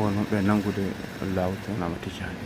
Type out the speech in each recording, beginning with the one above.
wonno ɓe nangude lawol nama tijani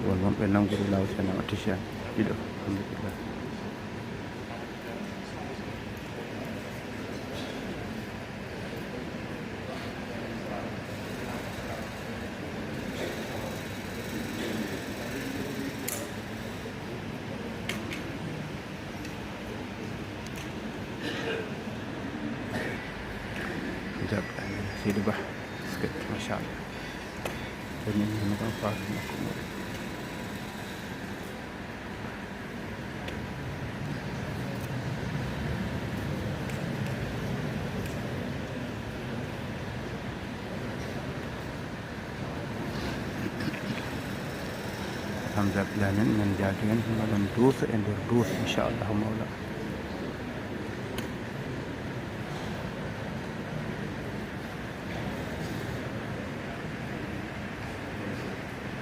wonno ɓe nangude lawol nama tijani ɗiɗo alhamdulillah Sidi Ba skit mashallah ini kan pas alhamdulillah men jaagen maɗon duusa e nder duusa inchallahu mawla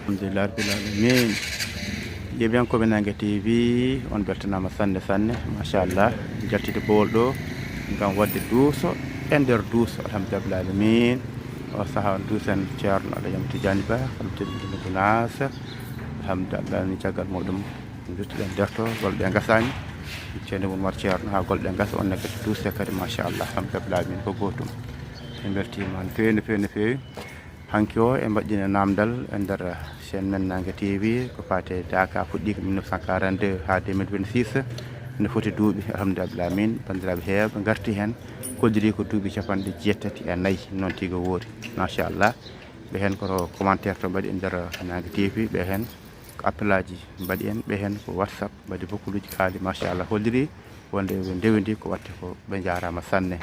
alhamdulillah rabbil alamin yeɓiyankoɓe Nangue TV on beltanama sanne sanne machallah jaltide bowol ɗo gam wadde duuso e nder duuso alhamdulillah rabbil alamin o saaha on duusen ceerno aɗa yam Tidiani Ba alhamdulillah Gounass alhamdulillah ni caggal muɗum duttuɗen derto golɗe gasani ceerno Oumar ceerno ha golɗe gasa on nekkati duuse kadi machallah alhamdulillah rabbil alamin ko gotum en beltima no fewi no fewi no fewi hanki o e mbaɗɗina namdal e nder chaine men Nangue TV ko fate Dakar fuɗɗi ko 1942 ha 2026 ne foti duuɓi alhamdulillah rabbil alamin bandiraɓe heewɓe garti hen koldiri ko duuɓi capanɗe 74 noon tigo woori machallah ɓe hen koto commentaire to mbaɗi e nder Nangue TV ɓe hen ko appel aji mbaɗi en ɓe hen ko WhatsApp mbaɗi beaucoup luji kaali machallah holliri wonde ɓe ndewindi ko watte ko ɓe jarama sanne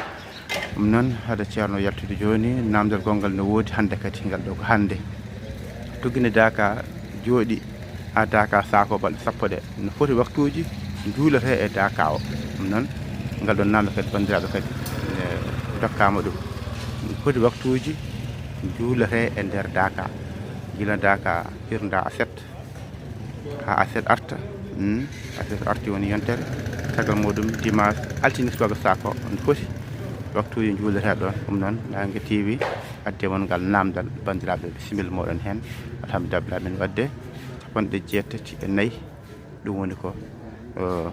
ɗum noon haade ceerno yaltude joni namdal gongal no woodi hande kadi ngal ɗo ko hande tuggine Dakar jooɗi ha Dakar sako balɗe sappo ɗe no foti waktuji juulete e Dakar o ɗum noon ngal ɗon namde kadi bandiraɓe kadi dokkama ɗum no foti waktuji juulete e nder Dakar gila Dakar hirda aset ha aset arta aset arti woni yontere tagal muɗum dimanche altini subaga sako no foti waktuji juulete ɗon ɗum noon Nangue TV adde won ngal namdal bandiraɓe bisimilla moɗon hen alhamdulillah min wadde capanɗe 74 ɗum woni ko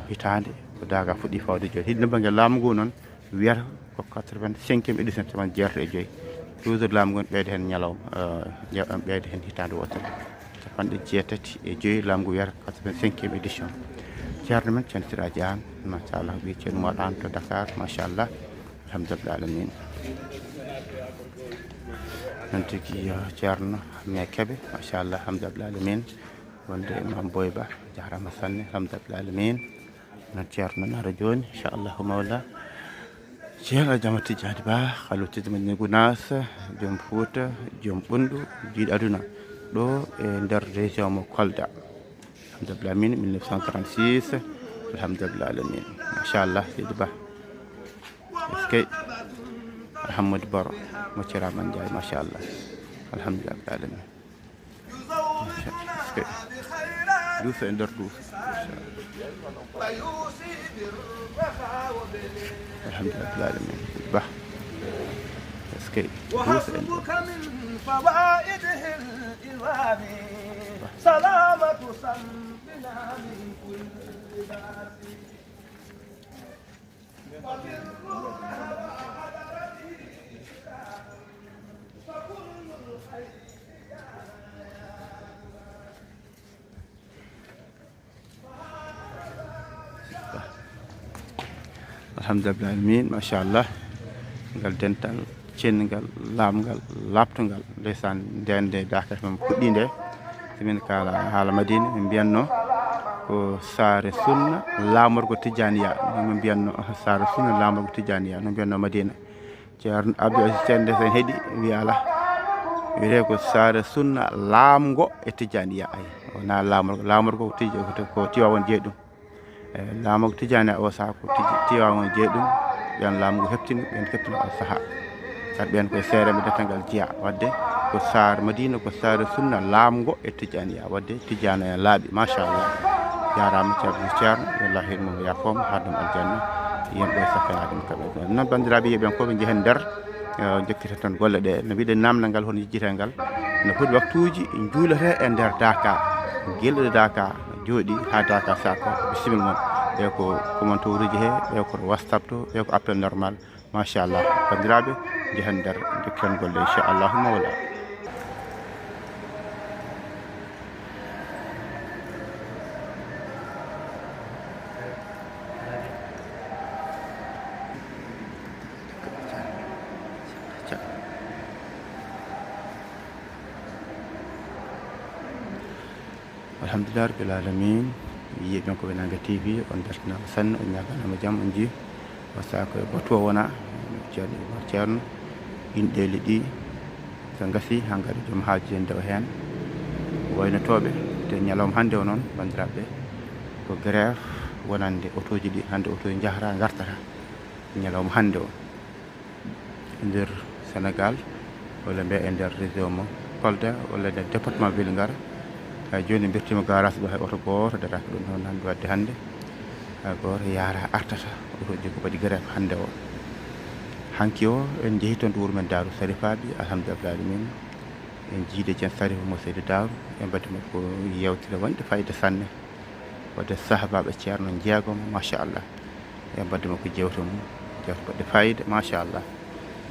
hitande ko Dakar fuɗɗi fawde joni hidde banggue laamu ngu noon wiyata ko 85e édition capanɗe jeetato e joyyi toujours laamu ngu ɓeyde hen ñalawma ɓeyde hen hitande wotere capanɗe 75 laamu ngu wiyata 85e édition ceerno men ceerno Sira Diane machallah ɓi ceerno moɗan to Dakar machallah alhamdulillah alamin non tigui ceerno me keɓe machallah alhamdulillah alamin wonde Imam Boy Ba jarama sanne alhamdulillah alamin non ceerno nan ara joni inchallahu mawla ceerno Jama Tidiani Ba halotide men Gounass joom Fouta joom ɓundu jiiɗo aduna ɗo e nder région mo Kolda alhamdulillah alamin 1936 alhamdulillah alamin machallah Sidi Ba eskey Alhamadou Baro mo Thieraman Ndiaye machallah alhamdulillah rabbil alamin eskey duusa e nder duusa alhamdulillah rabbil alamin Ba skey وحسبك من فوائده الإلهام سلامة صنبنا من كل باس alhamdulillah alamin machallah ngal dental cennigal lamgal laptugal ndeysan ndende dakar mem fuɗɗi nde simin kala haala madina min mbiyanno ko saare sunna lamorgo tijaniya min mbiyanno saare sunna lamorgo tijaniya no mbiyanno madina ceerno abdou aziz cende sen heeɗi wi ala wiyete ko saare sunna laamgo e tijaniya ay wona lamorgo ko tiwawon jeeɗum laamogo tijani o saha ko tiwawon jeeɗum ɓen laamugo heptini ɓen heptini o saaha kadi ɓen koye seereɓe deftalngal jiya wadde ko saare madina ko saare sunna laamgo e tijaniya wadde tijano en laaɓi machallah jarama ceerno wallah hen mum yafoma haadum aljanna yimɓe safanade mo kaɓe noon bandiraɓe yiɓen koɓe jeehen nder jekkita tan golle ɗe no mbiɗen namdal ngal hono jijjite ngal no foti waktuji juulete e nder Dakar guelɗo Dakar jooɗi ha Dakar sako bisimil moon ɓe ko commentoruji he ɓe ko whatsapp to ɓe ko appel normal machallah bandiraɓe jeehen nder jokkitan golle inchallahu mawla alhamdulillah rabbil alamin yiɓen ko Wenanga TV on beltanama sanne on ñaganama jaam on ji o sako e bato wona ceerno inɗeli ɗi so gasi ha gaari joom haaji en ndewa hen waynotoɓe te ñalawma hande o noon bandiraɓe ko grève wonande auto ji ɗi hande auto ji jahata gartata ñalawma hande o e nder Sénégal walla mbiya e nder région mo Kolda walla nder département Vélingara hay joni birtima garage ɗo hay auto goto daraki ɗum noon hande wadde hande hay goto yaara artata auto ji ko waɗi grève hande o hanki o en jeehi toon to wuuro men Darou Sarifaɓe alhamdulillah alamin en jiide Dieng Sarif mo Seydou Darou en mbaddimo ko yewtere wonde fayida sanne wadde sahabaɓe ceerno jeegomo machallah en mbaddimo ko jewte mum jewte baɗɗe fayida machallah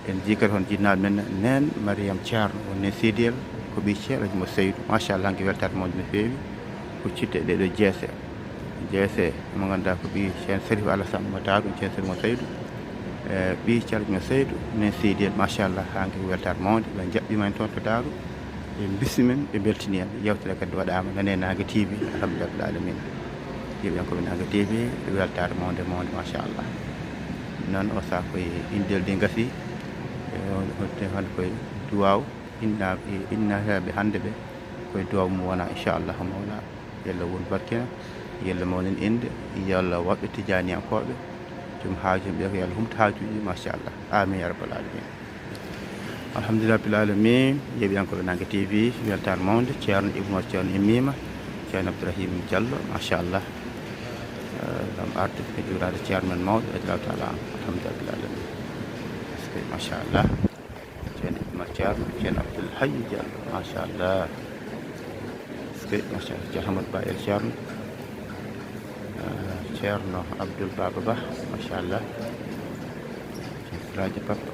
en jii kadi hon jinnaɗo men nen Mariame Ceerno wonne Sidiyel ko ɓi ceerno mo Seydou machallah hanki weltade moƴƴo no feewi huccitde ɗeɗo jeese mo ganduɗa ko ɓi ceerno Sarif Alassane mo Darou ceerno Sarif mo Seydou ɓi ceerno Seydou nen Sidiyel machallah hanki weltade mawde ɓe jaɓɓima en toon to Darou ɓe bisimen ɓe beltini en yewtere kadi waɗama nane Wenanga TV alhamdulillah alamin yiɓen ko Wenanga TV ɓe weltade mawde machallah noon o saaha koye indel ɗi gasi hande koye duwaw innateɓe hande ɓe koye duwaw mum wona inchallah mawla yalla won barkina yalla mawnen inde yalla woɓɓe tijaniyankoɓe joom haaji ɓe ko yalla humta haajuji machallah amin ya rabbal alamin alhamdulillah rabbil alamin yeeɓiyan ko Wenanga TV weltare mawde ceerno Ibou ceerno immima ceerno Abdourahim Diallo machallah ɗam arde e jurade ceerno men mawɗo radiallahu taala alhamdulillah rabbil alamin machallah ceerno Ibou ceerno Abdoul Hayy Diallo machallah machallah ceerno Hamadou Ba el ceerno Abdoul Baba Ba machallah radio papa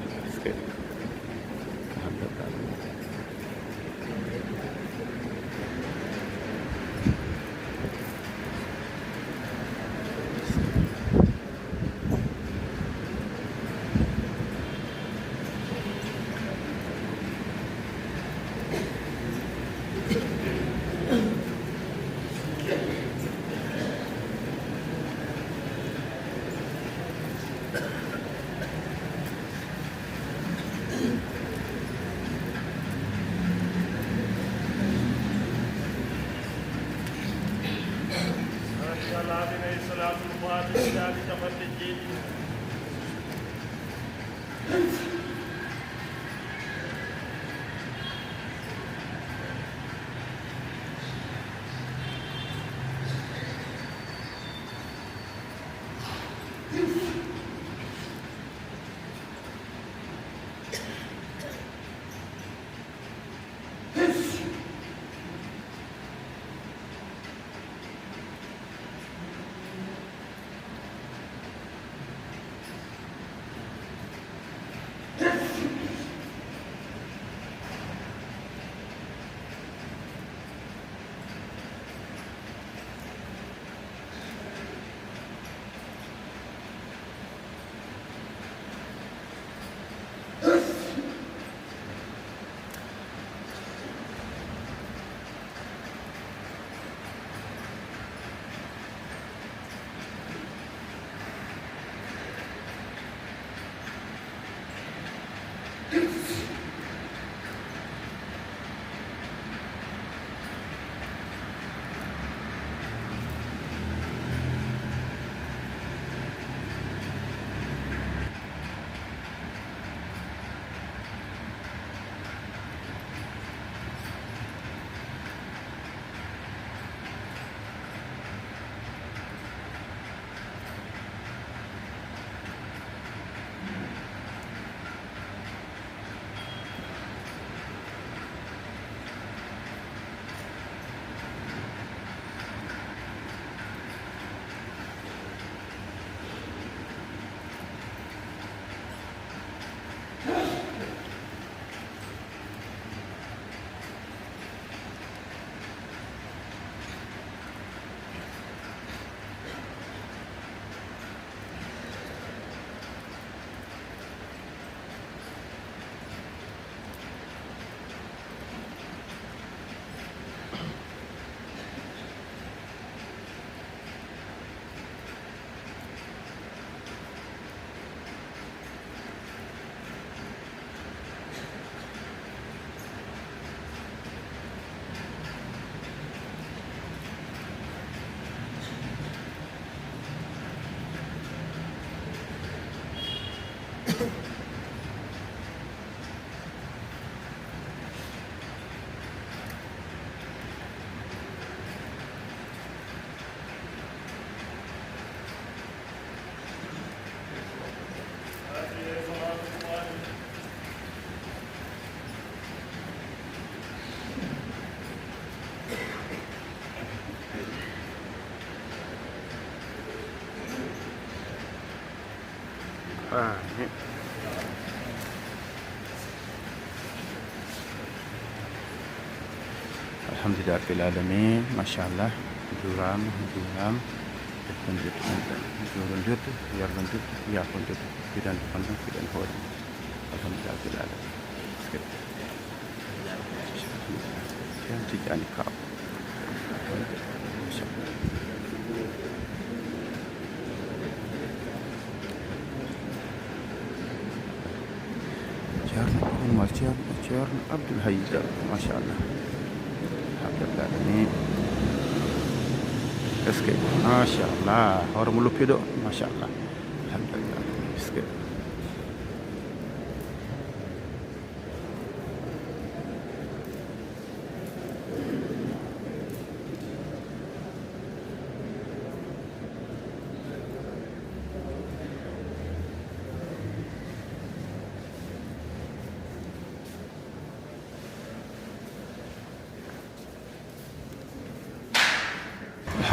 آمين. الحمد لله رب العالمين ما شاء الله جورام جورام جورون جود يارون جود ياكون جود كيدان فندم كيدان هود الحمد لله رب العالمين كان تجاني كاب ما شاء الله جارنا عبد الحي ما شاء الله الحمد لله العالمين اسكي ما شاء الله هرم لوبيدو ما شاء الله الحمد لله اسكي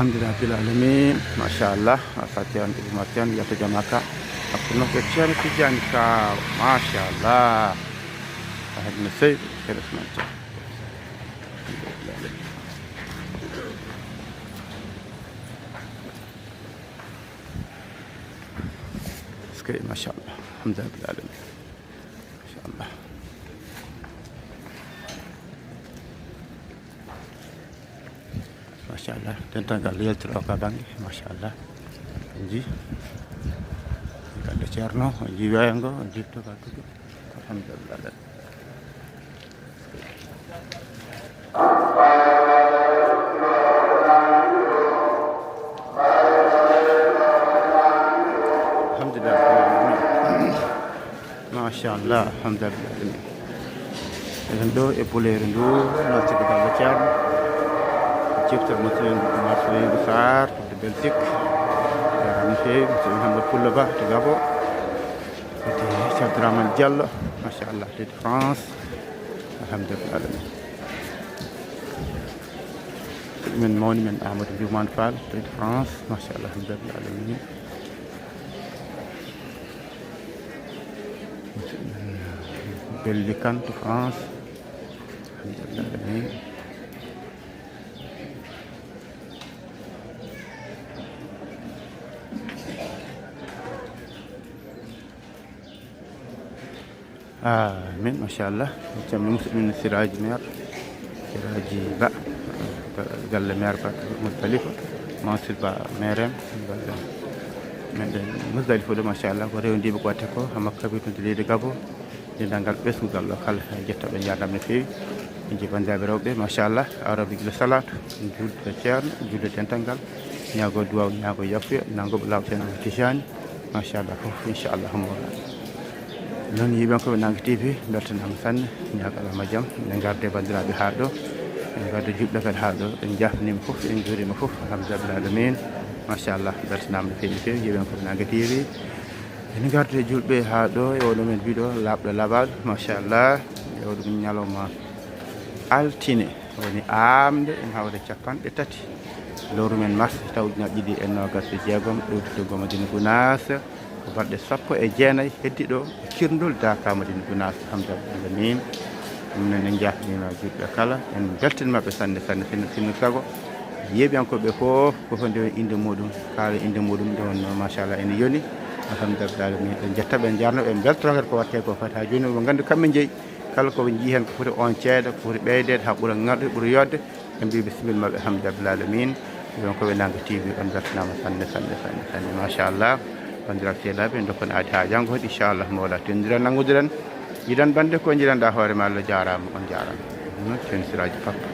الحمد لله رب العالمين ما شاء الله فاتيان ماتيان يتجمعك أكونك كتير تجانك ما شاء الله هذا نسيب كده سمعت سكي ما شاء الله الحمد لله رب العالمين ما شاء الله ما شاء الله tentang lihat teroka bang ما شاء الله ji kada cerno ji wayango jipto katu alhamdulillah alhamdulillah ما شاء الله alhamdulillah rendo e pole rendo na tikada cerno Cipta Muslim Marseille besar di Belgique dan saya Muhammad Pullaba di Gabon di Abdurrahman Diallo Masya Allah di France alhamdulillah من موني من أحمد جومان فال di France Masya Allah alhamdulillah Belgique di France alhamdulillah من ما شاء الله من سراج مير سراج با قال مير با مختلفة ما سبا ميرم من مختلفة ما شاء الله وريون دي بقواتكو هم كبير تدري دكابو جندانgal بس قال له خل جت بنيادم نفي نجي بنزابيروبه ما شاء الله عربي الصلاة جود تشان جود تنتانgal نياغو دواو نياغو يافي نانغو بلاو تن تشان ما شاء الله إن شاء الله هم non yiɓe ko Nangue TV beltanama sanne ñagalama jaam ne garde bandiraɓe ha ɗo en garde juɓɗe kadi ha ɗo en jafnima foof en juurima foof alhamdulillah alamin machallah beltanama no feewi feewi yiɓen ko Nangue TV en garde julɓe ha ɗo e oɗo men mbiɗo labɗo laɓal machallah e oɗum ñalawma altine woni amde en hawre capanɗe tati lewru men mars taw ñaƴƴiɗi e nogas e jeegom ɗowtitogol Madina Gounass balɗe 19 heddiɗo kirndol Daka Madina Gounass alhamdulillah alamin ɗum noon en jafnima juɗɓe kala en beltanmaɓe sanne sanne sinno sago yeeɓiyankoɓe fof koko ndewe inde muɗum kaala inde muɗum nde wonno machallah ene yoni alhamdulillah alamin en jettaɓe en jarnoɓe en beltoro kadi ko watte ko fati ha joni omo gandi kamɓe jeeyi kala koɓe jii hen ko foti on ceeɗa ko foti ɓeydede ha ɓuura ŋarɗe ɓuura yodde ɓe mbi bisimilmaɓe alhamdulillah alamin ɗon koɓe Nangue TV on beltanama sanne sanne sanne sanne machallah bandiraɓe seeɗaɓe en dokkon aadi ha janggo hodi inchallah mawla tendira nangudiren yiɗan bande ko jiɗanɗa hoorema Allah jarama on jarama non ten siraji pappa